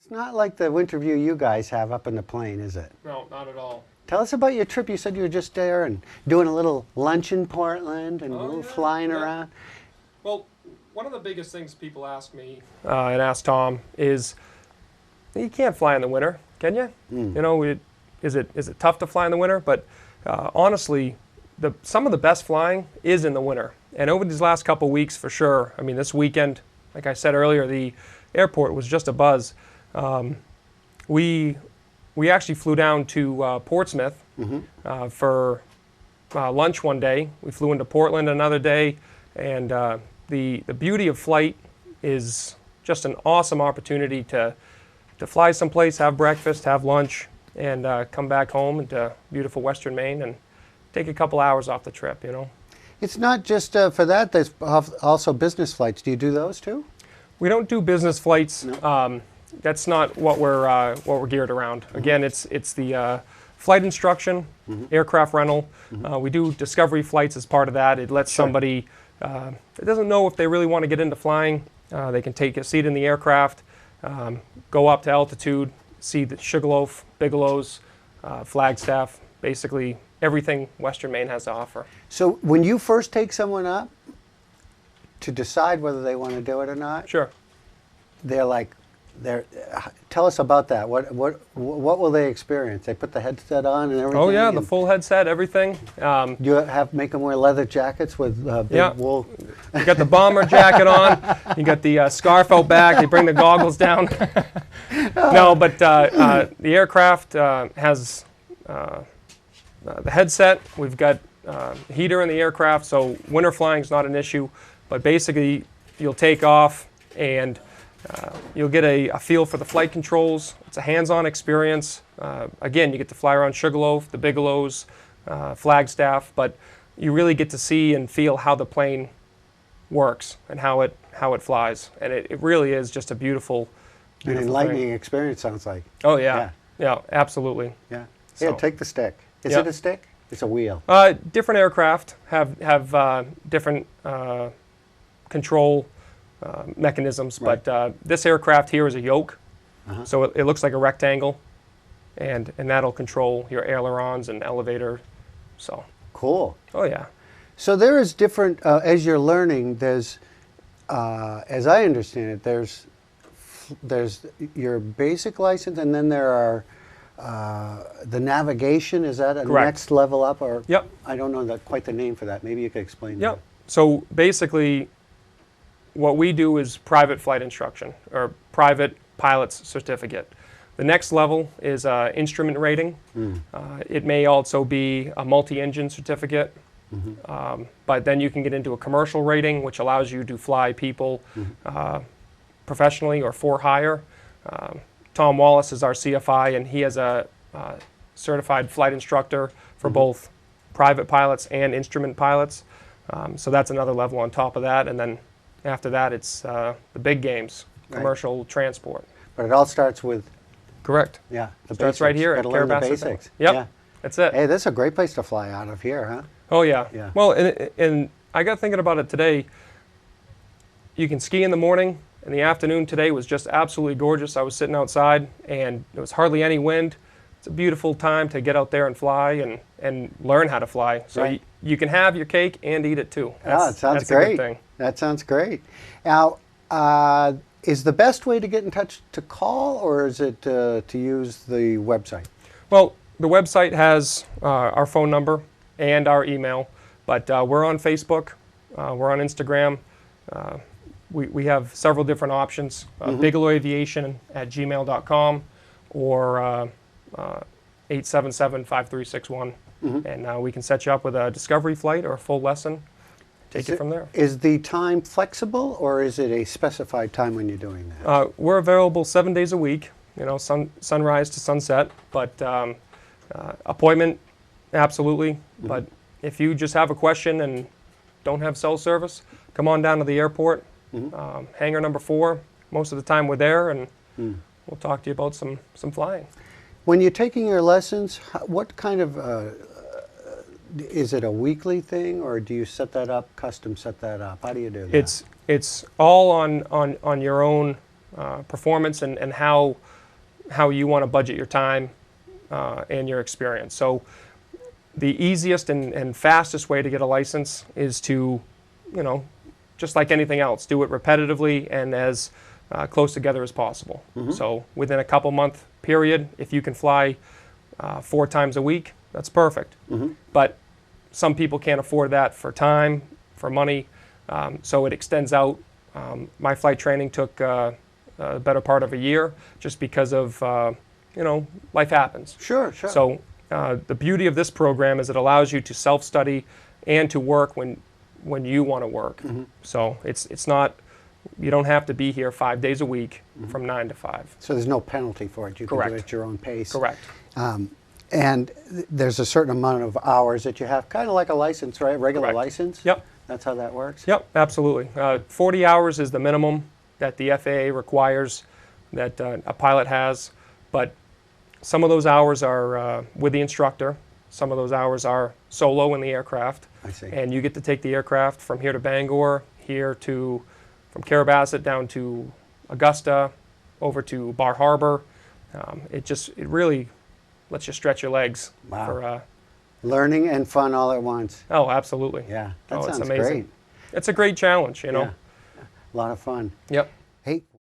It's not like the winter view you guys have up in the plane, is it? No, not at all. Tell us about your trip. You said you were just there and doing a little lunch in Portland and a little flying around. Well, one of the biggest things people ask me and ask Tom is, you can't fly in the winter, can you? You know, is it tough to fly in the winter? But honestly, some of the best flying is in the winter. And over these last couple weeks, for sure. I mean, this weekend, like I said earlier, the airport was just a buzz. We actually flew down to Portsmouth for lunch one day. We flew into Portland another day, and the beauty of flight is just an awesome opportunity to fly someplace, have breakfast, have lunch, and come back home into beautiful Western Maine and take a couple hours off the trip, you know. It's not just for that. There's also business flights. Do you do those too? We don't do business flights. No. That's not what we're geared around. Again, it's the flight instruction, aircraft rental. We do discovery flights as part of that. It lets somebody that doesn't know if they really want to get into flying. They can take a seat in the aircraft, go up to altitude, see the Sugarloaf, Bigelows, Flagstaff, basically everything Western Maine has to offer. So when you first take someone up to decide whether they want to do it or not, Sure. Tell us about that. What will they experience? They put the headset on and everything? Oh yeah, the full headset, everything. Do you make them wear leather jackets with big wool? You got the bomber jacket on. You got the scarf out back. You bring the goggles down. No, but the aircraft has the headset. We've got heater in the aircraft, so winter flying is not an issue. But basically, you'll take off and you'll get a feel for the flight controls. It's a hands-on experience. Again, you get to fly around Sugarloaf, the Bigelows, Flagstaff, but you really get to see and feel how the plane works and how it flies. And it really is just a beautiful An enlightening experience, sounds like. Oh yeah, yeah, absolutely. Yeah. So, Here, take the stick. Is it a stick? It's a wheel. Different aircraft have different control mechanisms, but this aircraft here is a yoke, so it looks like a rectangle, and that'll control your ailerons and elevator. So cool. Oh yeah. So there is different as you're learning. There's, as I understand it, there's your basic license, and then there are the navigation. Is that a next level up, or? Yep. I don't know quite the name for that. Maybe you could explain. Yep. That. So basically, what we do is private flight instruction, or private pilot's certificate. The next level is instrument rating. It may also be a multi-engine certificate, but then you can get into a commercial rating, which allows you to fly people professionally or for hire. Tom Wallace is our CFI, and he has a certified flight instructor for both private pilots and instrument pilots. So that's another level on top of that, and then after that, it's the big games, commercial transport. But it all starts with. Correct. Yeah, the starts basics. right here at Gotta learn the Carabasset. basics. Yep. Yeah. That's it. Hey, this is a great place to fly out of here, huh? Oh yeah. Yeah. Well, and I got thinking about it today. You can ski in the morning, and the afternoon today was just absolutely gorgeous. I was sitting outside, and there was hardly any wind. It's a beautiful time to get out there and fly and learn how to fly. So you can have your cake and eat it too. It sounds great. A good thing. That sounds great. Now, is the best way to get in touch to call, or is it to use the website? Well, the website has our phone number and our email, but we're on Facebook, we're on Instagram. We have several different options. Bigelow Aviation at gmail.com or 877-5361. And we can set you up with a discovery flight or a full lesson. Take it from there. Is the time flexible, or is it a specified time when you're doing that? We're available 7 days a week, you know, sunrise to sunset, but appointment, absolutely. But if you just have a question and don't have cell service, come on down to the airport, hangar number 4. Most of the time we're there, and we'll talk to you about some flying. When you're taking your lessons, what kind of, is it a weekly thing, or do you set that up, custom set that up? How do you do that? It's all on your own performance and how how you want to budget your time and your experience. So the easiest and fastest way to get a license is to, you know, just like anything else, do it repetitively and as close together as possible. So within a couple month period, if you can fly 4 times a week, that's perfect. But some people can't afford that for time, for money, so it extends out. My flight training took a better part of a year just because of, you know, life happens. Sure, sure. So the beauty of this program is it allows you to self-study and to work when you want to work. So it's not, you don't have to be here 5 days a week from 9 to 5. So there's no penalty for it. You can Correct. do it at your own pace. Correct. And there's a certain amount of hours that you have, kind of like a license, right? Regular Correct. license? Yep. That's how that works? Yep, absolutely. 40 hours is the minimum that the FAA requires that a pilot has, but some of those hours are with the instructor. Some of those hours are solo in the aircraft. I see. And you get to take the aircraft from here to Bangor, from Carrabassett down to Augusta, over to Bar Harbor. It really lets you stretch your legs. Wow. For, Learning and fun all at once. oh, absolutely. Yeah, that It's sounds amazing. great. It's a great challenge, you know. Yeah. A lot of fun. Yep. Hey,